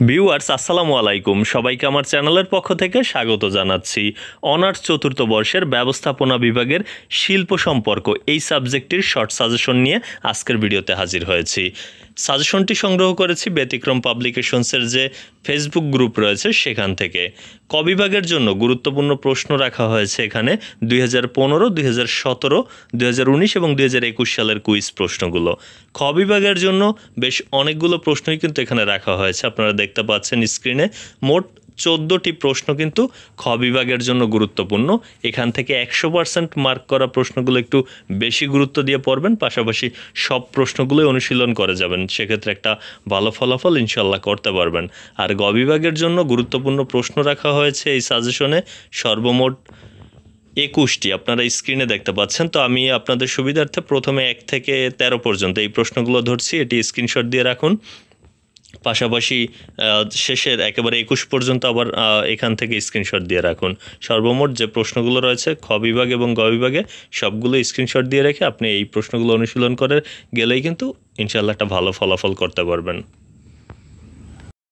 Viewers আসসালামু আলাইকুম, সবাইকে আমার চ্যানেলের পক্ষ থেকে স্বাগত জানাচ্ছি। অনার্স চতুর্থ বর্ষের ব্যবস্থাপনা বিভাগের শিল্প সম্পর্ক এই সাবজেক্টটির শর্ট সাজেশন নিয়ে আজকের ভিডিওতে হাজির হয়েছি। সাজেশনটি সংগ্রহ করেছি ব্যতিক্রম পাবলিকেশনসের যে ফেসবুক গ্রুপ রয়েছে সেখান থেকে। ক বিভাগের জন্য গুরুত্বপূর্ণ প্রশ্ন রাখা হয়েছে এখানে 2015, 2017, 2019 এবং 2021 সালের কুইজ প্রশ্নগুলো। খ বিভাগের জন্য বেশ অনেকগুলো প্রশ্নই কিন্তু এখানে রাখা হয়েছে, আপনারা দেখতে পাচ্ছেন স্ক্রিনে। মোট 14টি প্রশ্ন কিন্তু খ বিভাগের জন্য গুরুত্বপূর্ণ। এখান থেকে 100% মার্ক করা প্রশ্নগুলো একটু বেশি গুরুত্ব দিয়ে পড়বেন, পাশাপাশি সব প্রশ্নগুলোই অনুশীলন করে যাবেন, সেক্ষেত্রে একটা ভালো ফলাফল ইনশাল্লাহ করতে পারবেন। আর গ বিভাগের জন্য গুরুত্বপূর্ণ প্রশ্ন রাখা হয়েছে এই সাজেশনে সর্বমোট 21টি, আপনারা স্ক্রিনে দেখতে পাচ্ছেন। তো আমি আপনাদের সুবিধার্থে প্রথমে 1 থেকে 13 পর্যন্ত এই প্রশ্নগুলো ধরছি, এটি স্ক্রিনশট দিয়ে রাখুন। পাশাপাশি শেষের একেবারে 21 পর্যন্ত আবার এখান থেকে স্ক্রিনশট দিয়ে রাখুন। সর্বমোট যে প্রশ্নগুলো রয়েছে খ বিভাগ এবং গ বিভাগে সবগুলো স্ক্রিনশট দিয়ে রেখে আপনি এই প্রশ্নগুলো অনুশীলন করে গেলেই কিন্তু ইনশাআল্লাহ একটা ভালো ফলাফল করতে পারবেন।